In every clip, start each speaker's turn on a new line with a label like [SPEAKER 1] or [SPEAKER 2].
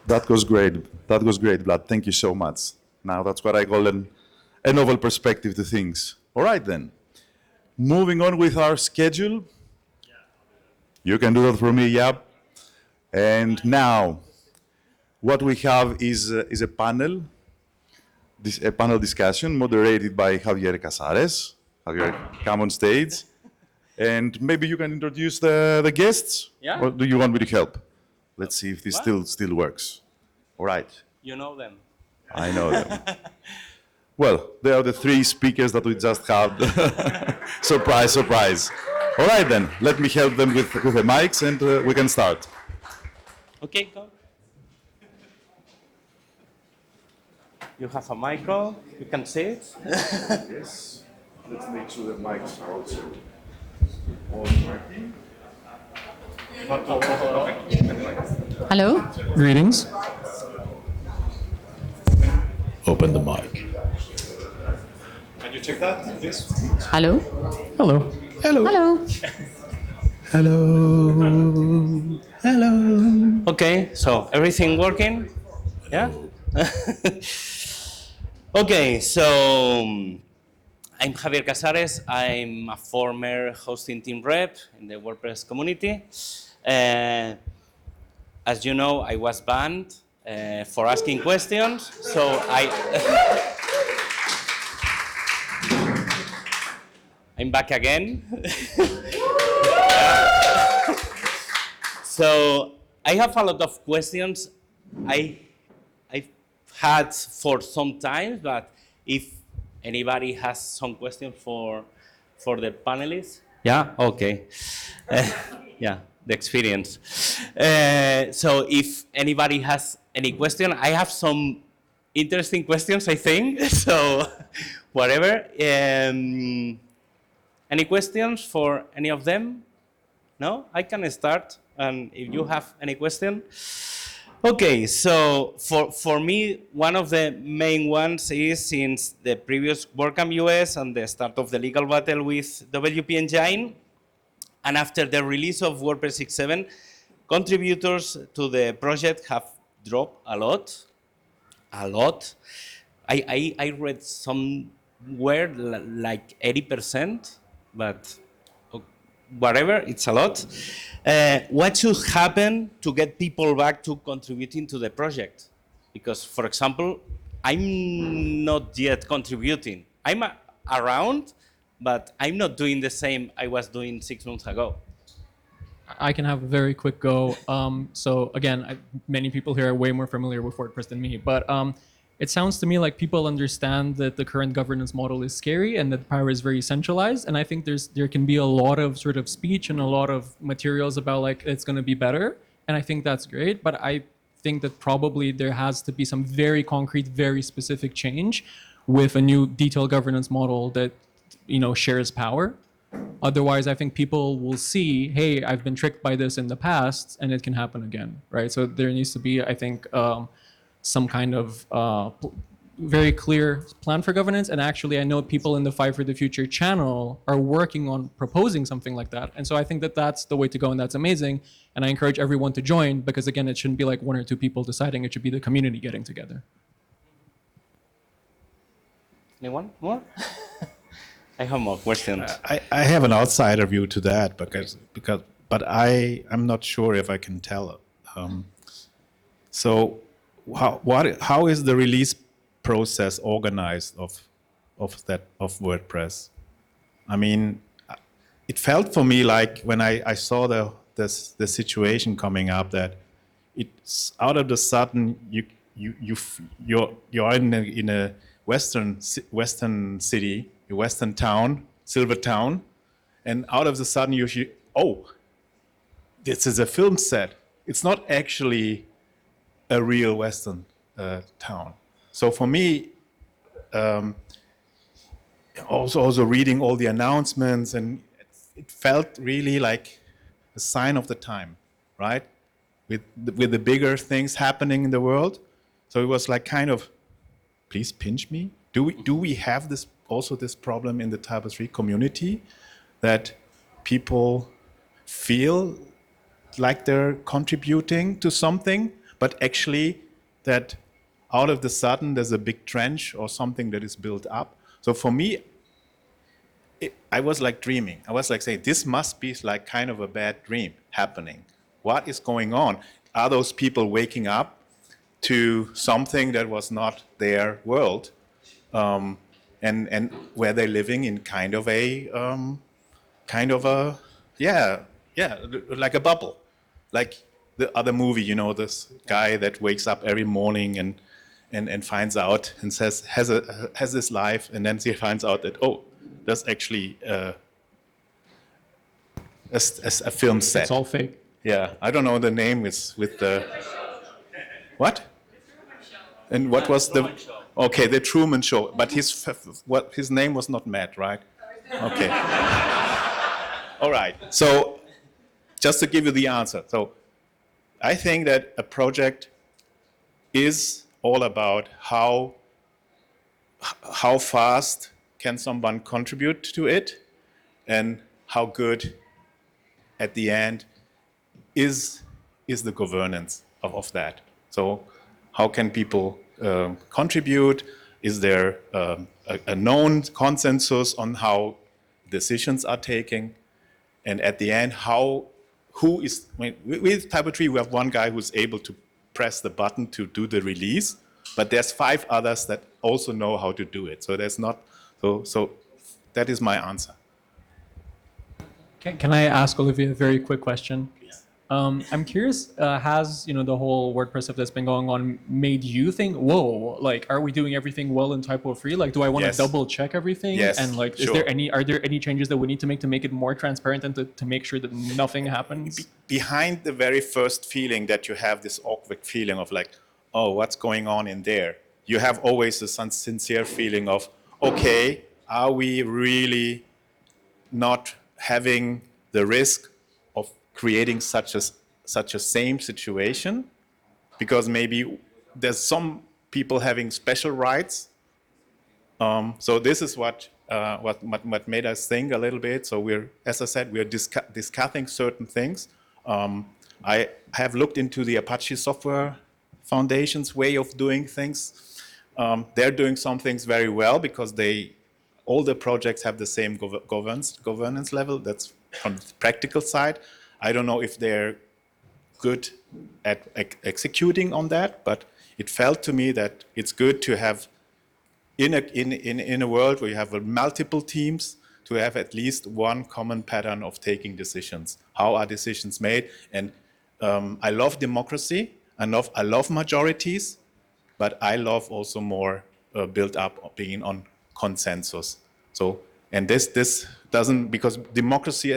[SPEAKER 1] That was great. That was great, Vlad. Thank you so much. Now that's what I call a novel perspective to things. All right then. Moving on with our schedule. You can do that for me, yep. And now, what we have is a panel, a panel discussion moderated by Javier Casares. Javier, come on stage. And maybe you can introduce the guests?
[SPEAKER 2] Yeah.
[SPEAKER 1] Or do you want me to help? Let's see if this still works. All right.
[SPEAKER 2] You know them.
[SPEAKER 1] I know them. Well, they are the three speakers that we just had. Surprise, surprise. All right then, let me help them with the mics and we can start.
[SPEAKER 2] Okay, go. You have a micro, you can see it.
[SPEAKER 1] Yes, let's make sure the mics are also working.
[SPEAKER 3] Hello.
[SPEAKER 4] Greetings.
[SPEAKER 5] Open the mic.
[SPEAKER 1] Can you check that, please?
[SPEAKER 3] Hello.
[SPEAKER 4] Hello.
[SPEAKER 5] Hello.
[SPEAKER 3] Hello.
[SPEAKER 5] Hello. Hello.
[SPEAKER 2] Okay, so everything working? Yeah? Okay, so I'm Javier Casares. I'm a former hosting team rep in the WordPress community. As you know, I was banned for asking questions, so I'm back again. So I have a lot of questions I've had for some time, but if anybody has some questions for the panelists, yeah, okay, yeah, the experience. So if anybody has any question, I have some interesting questions, I think. So whatever. Any questions for any of them? No, I can start. And if you have any question. Okay, so for me, one of the main ones is since the previous WordCamp US and the start of the legal battle with WP Engine, and after the release of WordPress 6.7, contributors to the project have dropped a lot. I read somewhere like 80%, but whatever, it's a lot. What should happen to get people back to contributing to the project? Because, for example, I'm not yet contributing. I'm around, but I'm not doing the same I was doing 6 months ago.
[SPEAKER 4] I can have a very quick go. So again, many people here are way more familiar with WordPress than me, but it sounds to me like people understand that the current governance model is scary and that power is very centralized. And I think there can be a lot of sort of speech and a lot of materials about like it's going to be better. And I think that's great. But I think that probably there has to be some very concrete, very specific change with a new detailed governance model that, you know, shares power. Otherwise, I think people will see, hey, I've been tricked by this in the past and it can happen again, right? So there needs to be, I think, some kind of very clear plan for governance. And actually, I know people in the Fight for the Future channel are working on proposing something like that. And so I think that that's the way to go, and that's amazing. And I encourage everyone to join because, again, it shouldn't be like one or two people deciding. It should be the community getting together.
[SPEAKER 2] Anyone more? I have more questions.
[SPEAKER 5] I have an outsider view to that but I'm not sure if I can tell. So how is the release process organized of WordPress? I mean, it felt for me like when I saw the situation coming up that it's out of the sudden you're in a western city, a western town, silver town, and out of the sudden you hear, oh, this is a film set. It's not actually a real western town. So for me, also reading all the announcements, and it felt really like a sign of the time, right? With the bigger things happening in the world. So it was like kind of, please pinch me. Do we have this problem in the Typo 3 community that people feel like they're contributing to something, but actually that out of the sudden there's a big trench or something that is built up. So for me, I was like dreaming. I was like saying, this must be like kind of a bad dream happening. What is going on? Are those people waking up to something that was not their world, and where they're living in kind of a like a bubble, like the other movie, you know, this guy that wakes up every morning and finds out and says has this life, and then he finds out that there's actually a film set.
[SPEAKER 4] It's all fake.
[SPEAKER 5] Yeah, I don't know the name. It's with the what? And what was the? Okay, the Truman Show. But his name was not Matt, right? Okay. All right. So, just to give you the answer. So, I think that a project is all about how fast can someone contribute to it, and how good at the end is the governance of that. So how can people contribute? Is there a known consensus on how decisions are taken? And at the end, with Typo 3, we have one guy who's able to press the button to do the release, but there's 5 others that also know how to do it. So there's not, so that is my answer.
[SPEAKER 4] Can I ask Olivier a very quick question? I'm curious, has the whole WordPress stuff that's been going on made you think, whoa, like, are we doing everything well in Typo 3? Like, do I want to
[SPEAKER 5] Yes.
[SPEAKER 4] double check everything?
[SPEAKER 5] Yes,
[SPEAKER 4] And like,
[SPEAKER 5] sure.
[SPEAKER 4] are there any changes that we need to make it more transparent and to make sure that nothing happens?
[SPEAKER 5] Behind the very first feeling that you have this awkward feeling of like, oh, what's going on in there? You have always a sincere feeling of, okay, are we really not having the risk of creating such a same situation, because maybe there's some people having special rights. So this is what made us think a little bit. So as I said, we're discussing certain things. I have looked into the Apache Software Foundation's way of doing things. They're doing some things very well because all the projects have the same governance level. That's from the practical side. I don't know if they're good at executing on that, but it felt to me that it's good to have in a world where you have multiple teams to have at least one common pattern of taking decisions. How are decisions made? And I love democracy. I love majorities, but I love also more built up being on consensus. So, and this doesn't, because democracy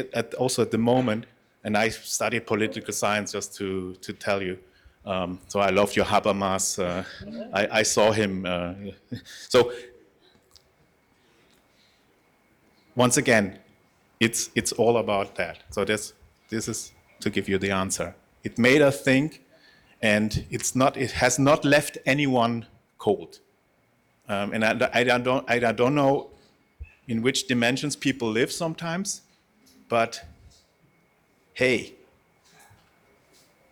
[SPEAKER 5] also at the moment, and I studied political science just to tell you. So I love your Habermas. I saw him. So once again, it's all about that. So this is to give you the answer. It made us think, and it has not left anyone cold. And I don't know in which dimensions people live sometimes, but hey,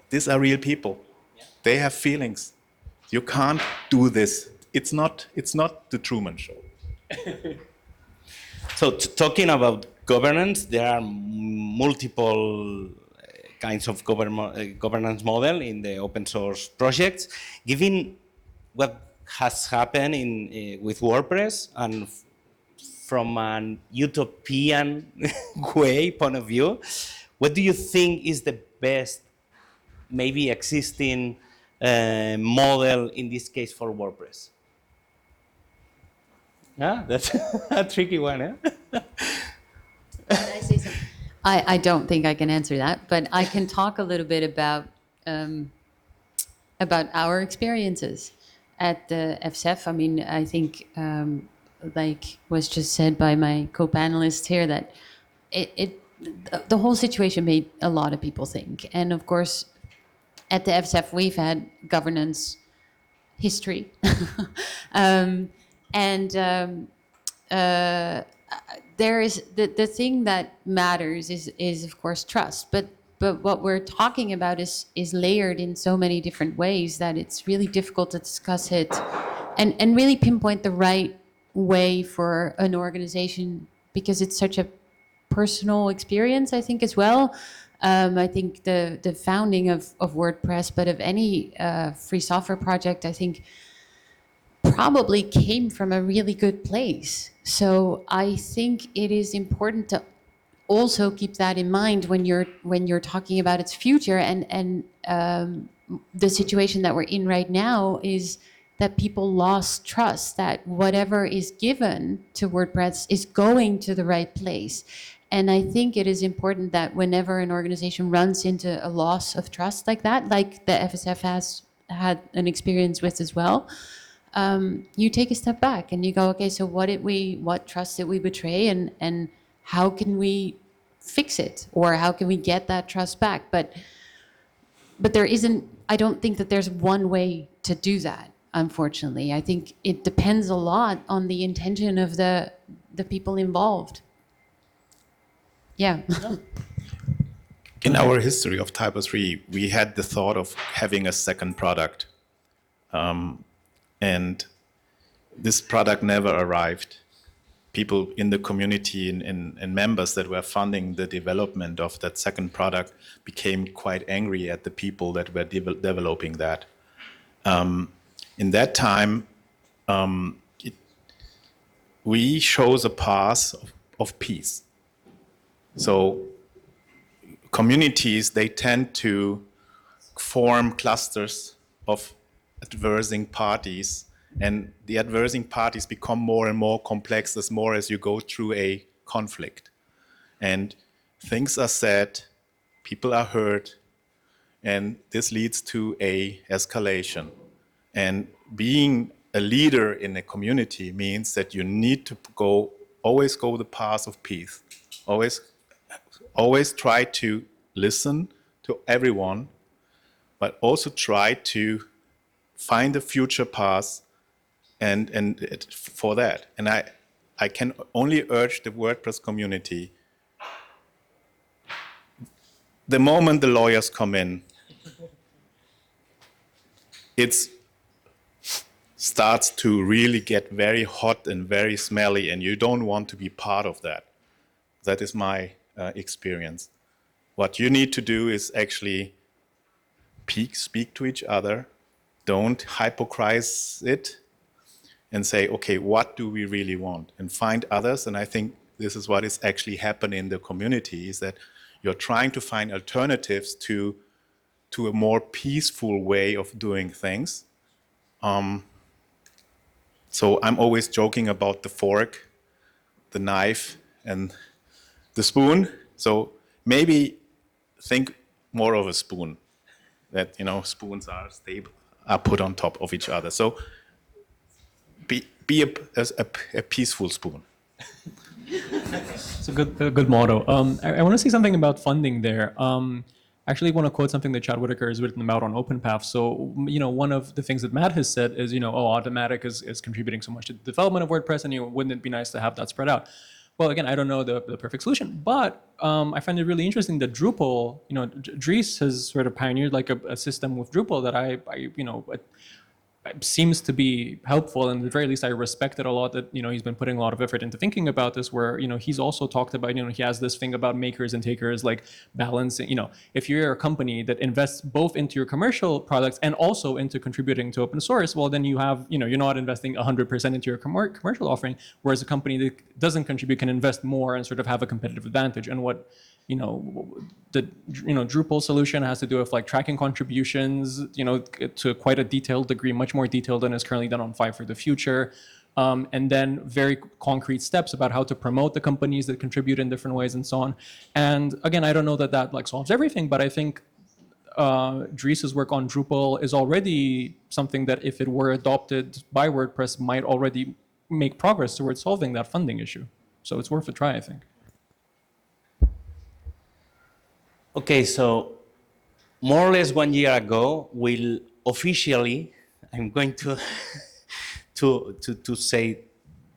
[SPEAKER 5] these are real people. They have feelings. You can't do this. It's not the Truman Show.
[SPEAKER 2] So talking about governance, there are multiple kinds of governance model in the open source projects. Given what has happened with WordPress and from an utopian point of view, what do you think is the best, maybe existing model in this case for WordPress? Yeah, that's a tricky one, eh?
[SPEAKER 3] Can I say something? I don't think I can answer that, but I can talk a little bit about our experiences at the FCEF. I mean, I think, like was just said by my co-panelists here, that the whole situation made a lot of people think. And of course, at the FCEF, we've had governance history. There is the thing that matters is of course trust, but but what we're talking about is layered in so many different ways that it's really difficult to discuss it and really pinpoint the right way for an organization, because it's such a personal experience, I think, as well. I think the founding of WordPress, but of any free software project, I think probably came from a really good place. So I think it is important to also keep that in mind when you're talking about its future. And the situation that we're in right now is that people lost trust that whatever is given to WordPress is going to the right place. And I think it is important that whenever an organization runs into a loss of trust like that, like the FSF has had an experience with as well, you take a step back and you go, okay, so what trust did we betray, and how can we fix it, or how can we get that trust back? But there isn't, I don't think that there's one way to do that, unfortunately. I think it depends a lot on the intention of the people involved. Yeah.
[SPEAKER 5] In our history of Typo 3, we had the thought of having a second product. And this product never arrived. People in the community and members that were funding the development of that second product became quite angry at the people that were developing that. In that time, we chose a path of peace. So communities, they tend to form clusters of adversing parties, and the adversing parties become more and more complex as more as you go through a conflict. And things are said, people are hurt, and this leads to a escalation. And being a leader in a community means that you need to always go the path of peace. Always try to listen to everyone, but also try to find a future path and for that. And I can only urge the WordPress community, the moment the lawyers come in, it starts to really get very hot and very smelly, and you don't want to be part of that. That is my experience. What you need to do is actually speak to each other, don't hypocrite it, and say, okay, what do we really want? And find others. And I think this is what is actually happening in the community, is that you're trying to find alternatives to a more peaceful way of doing things. So I'm always joking about the fork, the knife, and the spoon. So maybe think more of a spoon, that, spoons are stable, are put on top of each other. So be a peaceful spoon.
[SPEAKER 4] It's a good motto. I want to say something about funding there. Actually want to quote something that Chad Whitaker has written about on OpenPath. So, one of the things that Matt has said is, Automatic is contributing so much to the development of WordPress, and wouldn't it be nice to have that spread out? Well, again, I don't know the perfect solution, but I find it really interesting that Drupal, Dries has sort of pioneered like a system with Drupal that it seems to be helpful, and at the very least I respect it a lot that he's been putting a lot of effort into thinking about this, where he's also talked about he has this thing about makers and takers, like balancing. If you're a company that invests both into your commercial products and also into contributing to open source, well then you have you're not investing 100% into your commercial offering, whereas a company that doesn't contribute can invest more and sort of have a competitive advantage. And what the Drupal solution has to do with like tracking contributions, to quite a detailed degree, much more detailed than is currently done on Five for the Future, and then very concrete steps about how to promote the companies that contribute in different ways and so on. And again, I don't know that like solves everything, but I think Dries's work on Drupal is already something that, if it were adopted by WordPress, might already make progress towards solving that funding issue. So it's worth a try, I think.
[SPEAKER 2] Okay, so more or less 1 year ago, we'll officially, I'm going to to say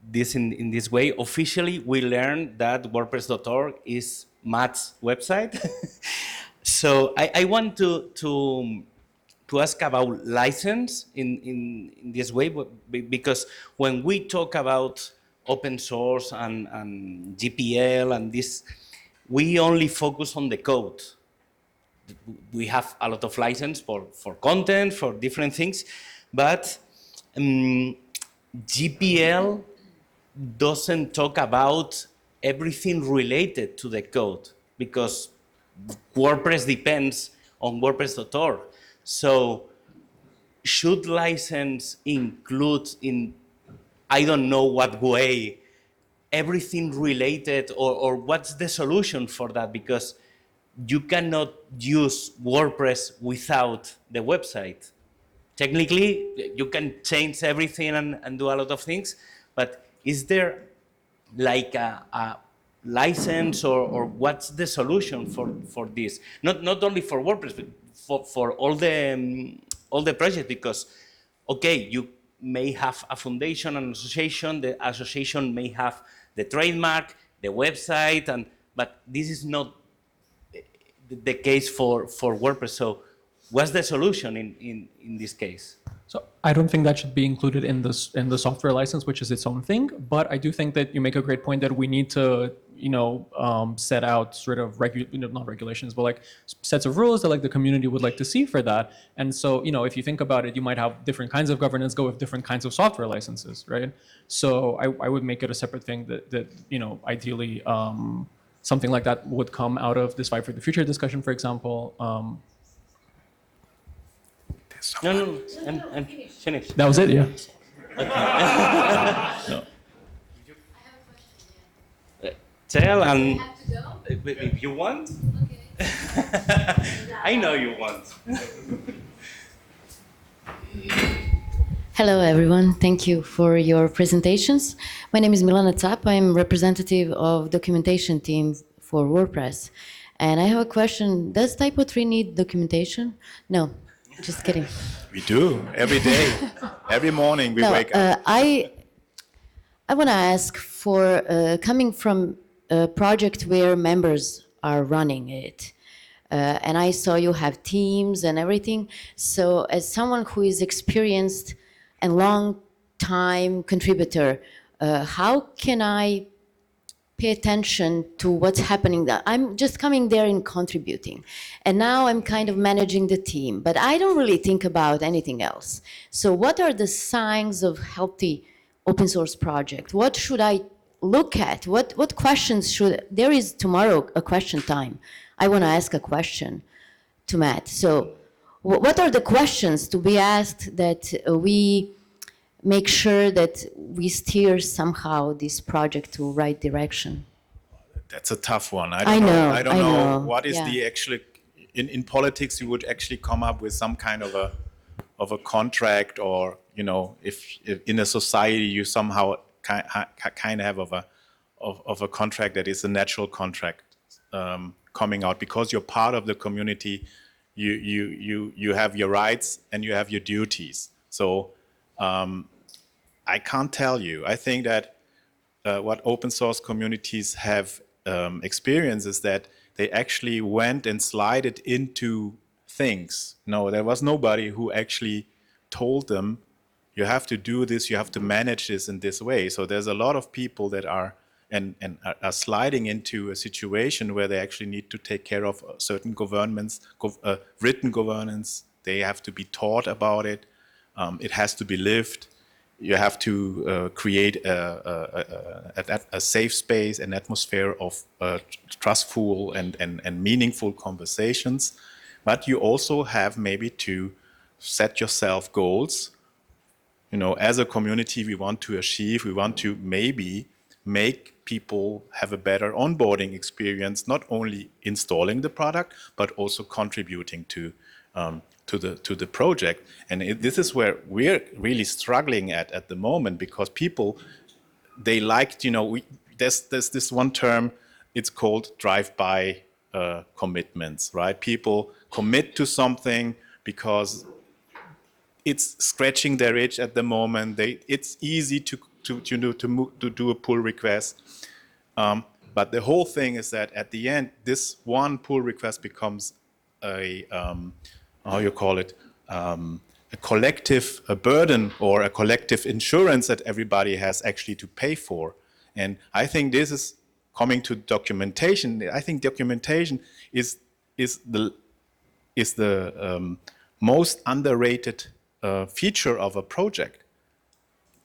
[SPEAKER 2] this in this way, officially we learned that WordPress.org is Matt's website. So I want to ask about license in this way, because when we talk about open source and GPL and this, we only focus on the code. We have a lot of license for content, for different things, but GPL doesn't talk about everything related to the code, because WordPress depends on WordPress.org. So should license include in, I don't know what way, everything related, or what's the solution for that? Because you cannot use WordPress without the website. Technically, you can change everything and do a lot of things, but is there like a license, or what's the solution for this? Not only for WordPress, but for all the projects, because okay, you may have a foundation, an association. The association may have the trademark, the website, but this is not the case for WordPress. So what's the solution in this case?
[SPEAKER 4] So I don't think that should be included in the software license, which is its own thing. But I do think that you make a great point that we need to, set out sort of not regulations, but like sets of rules that like the community would like to see for that. And so, if you think about it, you might have different kinds of governance go with different kinds of software licenses, right? So I would make it a separate thing that ideally something like that would come out of this Fight for the Future discussion, for example.
[SPEAKER 2] No, I'm finished.
[SPEAKER 4] That was it, yeah.
[SPEAKER 2] No. Tell and if you want. I know you want.
[SPEAKER 6] Hello, everyone. Thank you for your presentations. My name is Milana Tzap. I'm representative of documentation team for WordPress. And I have a question. Does Typo 3 need documentation? No, just kidding.
[SPEAKER 5] We do, every day. Every morning we wake up.
[SPEAKER 6] I want to ask for, coming from a project where members are running it, and I saw you have teams and everything. So as someone who is experienced and long-time contributor, how can I pay attention to what's happening? I'm just coming there and contributing. And now I'm kind of managing the team, but I don't really think about anything else. So what are the signs of healthy open source project? What should I look at? What questions there is tomorrow a question time. I want to ask a question to Matt. So what are the questions to be asked that we make sure that we steer somehow this project to right direction?
[SPEAKER 5] That's a tough one.
[SPEAKER 6] I know.
[SPEAKER 5] I don't know what is the actually, in politics you would actually come up with some kind of a contract, or if in a society you somehow kind of a contract that is a natural contract coming out, because you're part of the community. You have your rights and you have your duties. So I can't tell you. I think that what open source communities have experienced is that they actually went and slided into things. No, there was nobody who actually told them, you have to do this, you have to manage this in this way. So there's a lot of people that are are sliding into a situation where they actually need to take care of certain governments, written governance. They have to be taught about it. It has to be lived. You have to create a safe space, an atmosphere of trustful and meaningful conversations. But you also have maybe to set yourself goals. As a community, we want to achieve, we want to maybe make people have a better onboarding experience, not only installing the product, but also contributing to the project. And this is where we're really struggling at the moment, because people, they liked, there's this one term, it's called drive-by commitments, right? People commit to something because it's scratching their itch at the moment. It's easy to do a pull request. But the whole thing is that at the end, this one pull request becomes how you call it, a collective burden or a collective insurance that everybody has actually to pay for. And I think this is coming to documentation. I think documentation is the most underrated feature of a project.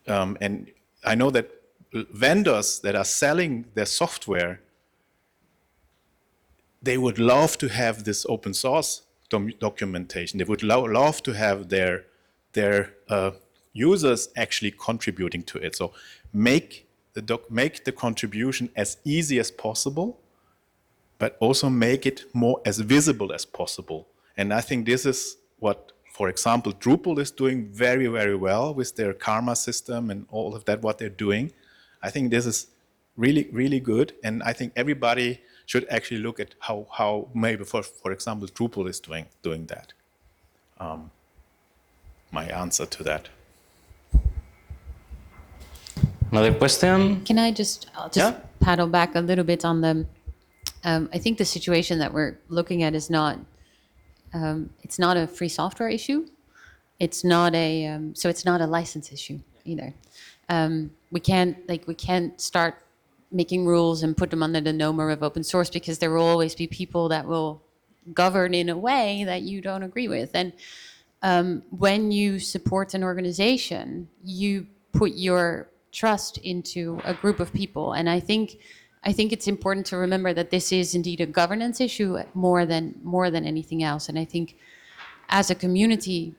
[SPEAKER 5] And I know that vendors that are selling their software, they would love to have this open source documentation. They would love to have their users actually contributing to it. So make the contribution as easy as possible, but also make it more as visible as possible. And I think this is what, for example, Drupal is doing very, very well with their karma system and all of that, what they're doing. I think this is really, really good. And I think everybody should actually look at how maybe, for example, Drupal is doing that. My answer to that.
[SPEAKER 2] Another question?
[SPEAKER 3] Can I just, I'll just paddle back a little bit on the, I think the situation that we're looking at is not, it's not a free software issue. It's not a, so it's not a license issue either. We can't start making rules and put them under the NOMER of open source, because there will always be people that will govern in a way that you don't agree with. And when you support an organization, you put your trust into a group of people. And I think it's important to remember that this is indeed a governance issue more than anything else. And I think as a community,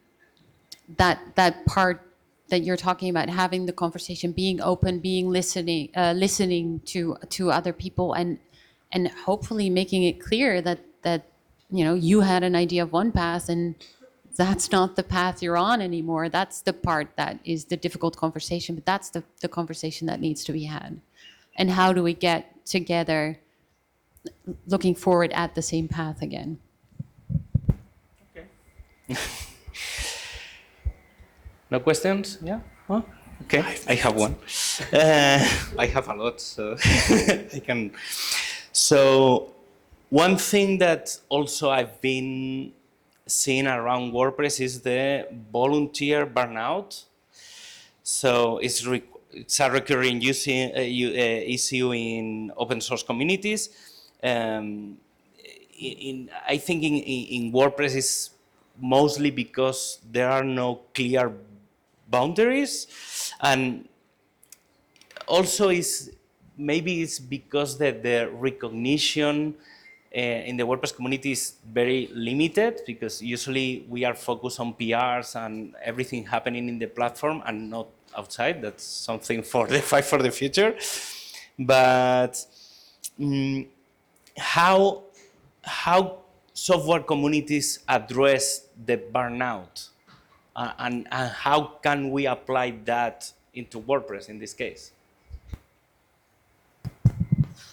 [SPEAKER 3] that part that you're talking about, having the conversation, being open, being listening to other people, and hopefully making it clear that you had an idea of one path and that's not the path you're on anymore. That's the part that is the difficult conversation, but that's the conversation that needs to be had. And how do we get together looking forward at the same path again?
[SPEAKER 2] Okay. No questions? Yeah? Huh? Okay, I have one. I have a lot, so I can. So one thing that also I've been seeing around WordPress is the volunteer burnout. So it's a recurring issue in open source communities. I think in WordPress is mostly because there are no clear boundaries, and also maybe it's because the recognition in the WordPress community is very limited, because usually we are focused on PRs and everything happening in the platform and not outside. That's something for the fight for the future. But how software communities address the burnout, and how can we apply that into WordPress in this case?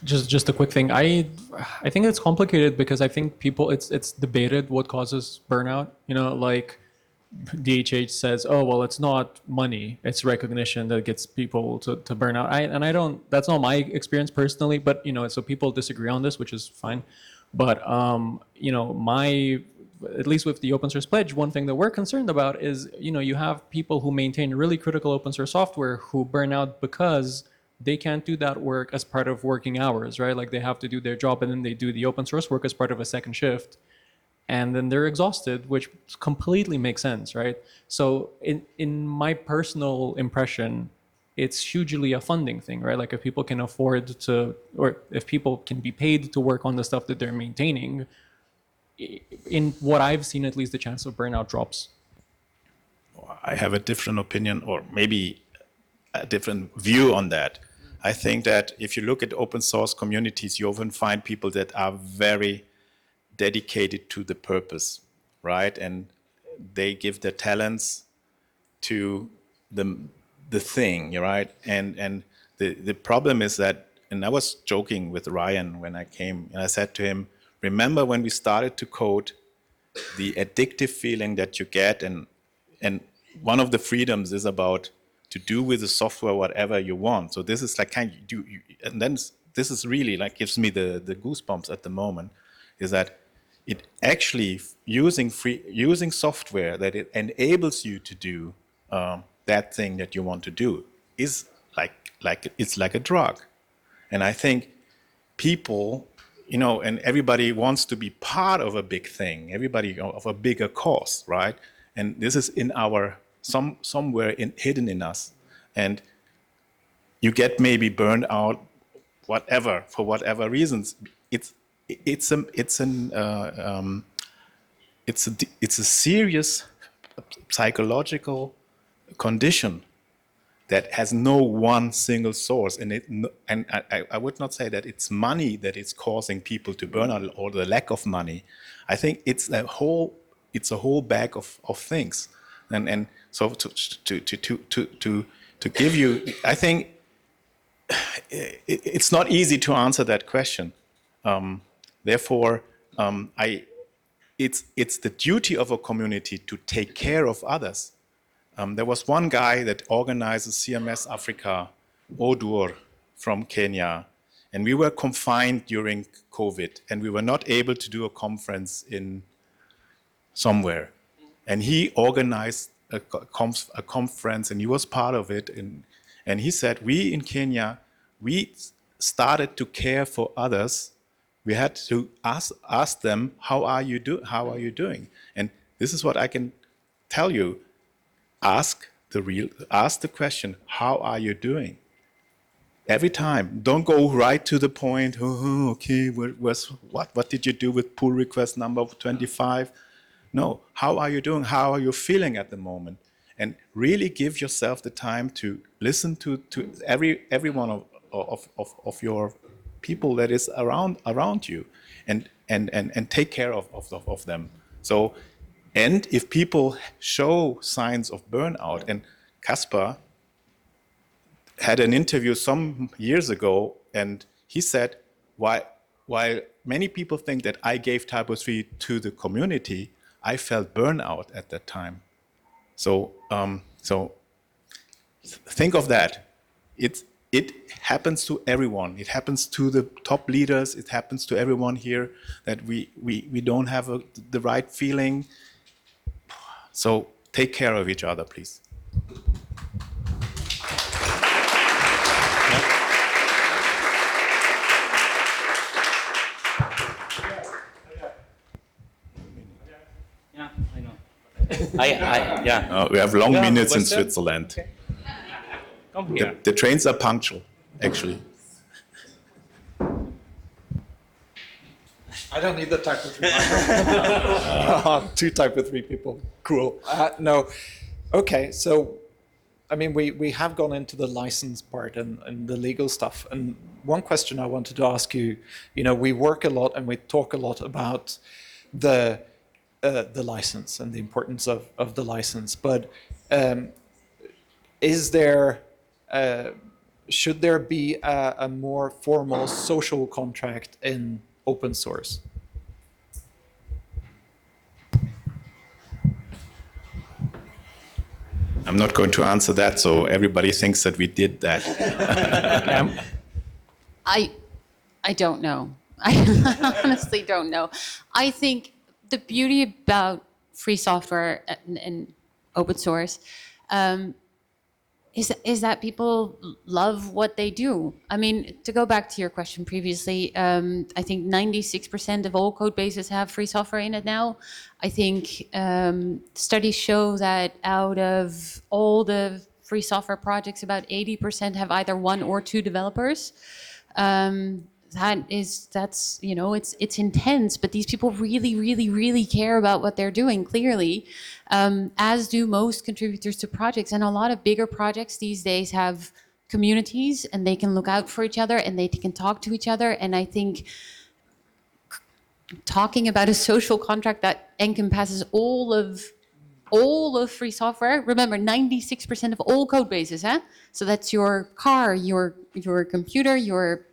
[SPEAKER 4] Just a quick thing. I think it's complicated because I think people, it's debated what causes burnout. Like DHH says, oh, well, it's not money, it's recognition that gets people to burn out. That's not my experience personally, but so people disagree on this, which is fine. But at least with the open source pledge, one thing that we're concerned about is, you have people who maintain really critical open source software who burn out because they can't do that work as part of working hours, right? Like they have to do their job and then they do the open source work as part of a second shift. And then they're exhausted, which completely makes sense, right? So in my personal impression, it's hugely a funding thing, right? Like if people can afford to, or if people can be paid to work on the stuff that they're maintaining, in what I've seen, at least the chance of burnout drops.
[SPEAKER 5] I have a different opinion, or maybe a different view on that. I think that if you look at open source communities, you often find people that are very dedicated to the purpose, right? And they give their talents to the thing, right? And the problem is that, and I was joking with Ryan when I came, and I said to him, remember when we started to code, the addictive feeling that you get, and one of the freedoms is about to do with the software whatever you want. So this is like and then this is really like gives me the goosebumps at the moment, is that it actually using software that it enables you to do that thing that you want to do is it's like a drug. And I think people, and everybody wants to be part of a big thing, everybody of a bigger cause, right? And this is in our somewhere hidden in us, and you get maybe burned out, for whatever reasons. It's a serious psychological condition that has no one single source, and I would not say that it's money that is causing people to burn out or the lack of money. I think it's a whole bag of things, and so to give you, I think it's not easy to answer that question. Therefore, it's the duty of a community to take care of others. There was one guy that organizes CMS Africa, Odur, from Kenya, and we were confined during COVID, and we were not able to do a conference in somewhere. And he organized a conference, and he was part of it. And he said, we in Kenya, we started to care for others. We had to ask them, how are you doing? And this is what I can tell you. Ask the question, how are you doing? Every time. Don't go right to the point, okay, what did you do with pull request number 25? No, how are you doing? How are you feeling at the moment? And really give yourself the time to listen to every one of your people that is around you, and take care of them. So, and if people show signs of burnout, and Caspar had an interview some years ago, and he said, while many people think that I gave Typo 3 to the community, I felt burnout at that time. So think of that. It happens to everyone. It happens to the top leaders. It happens to everyone here, that we don't have the right feeling. So take care of each other, please.
[SPEAKER 2] Yeah, I know. Yeah.
[SPEAKER 5] We have long
[SPEAKER 2] Yeah,
[SPEAKER 5] minutes in
[SPEAKER 2] question?
[SPEAKER 5] Switzerland.
[SPEAKER 2] Okay. Come here.
[SPEAKER 5] The trains are punctual, actually.
[SPEAKER 7] I don't need the type of 3. Two type of 3 people. Cool. No. Okay, so, I mean, we have gone into the license part and the legal stuff. And one question I wanted to ask you, we work a lot and we talk a lot about the license and the importance of the license. But should there be a more formal social contract in open source?
[SPEAKER 5] I'm not going to answer that, so everybody thinks that we did that.
[SPEAKER 3] I don't know. I honestly don't know. I think the beauty about free software and open source is that people love what they do. I mean, to go back to your question previously, I think 96% of all code bases have free software in it now. I think studies show that out of all the free software projects, about 80% have either 1 or 2 developers. That's it's intense, but these people really care about what they're doing, clearly, as do most contributors to projects. And a lot of bigger projects these days have communities, and they can look out for each other, and they can talk to each other. And I think talking about a social contract that encompasses all of free software. Remember, 96% of all code bases, so that's your car, your computer, your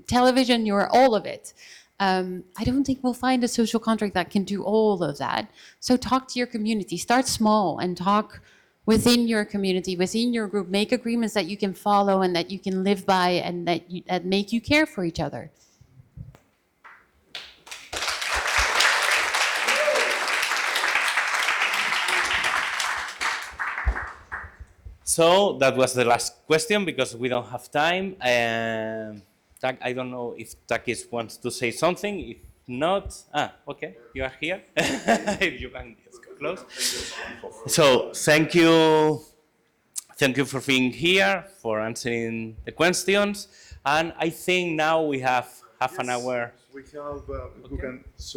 [SPEAKER 3] television, all of it. I don't think we'll find a social contract that can do all of that. So talk to your community. Start small and talk within your community, within your group. Make agreements that you can follow and that you can live by, and that make you care for each other.
[SPEAKER 2] So that was the last question because we don't have time. Tak, I don't know if Takis wants to say something. If not, okay, you are here. If you can just go close. So thank you for being here, for answering the questions, and I think now we have half an hour.
[SPEAKER 1] We have, who can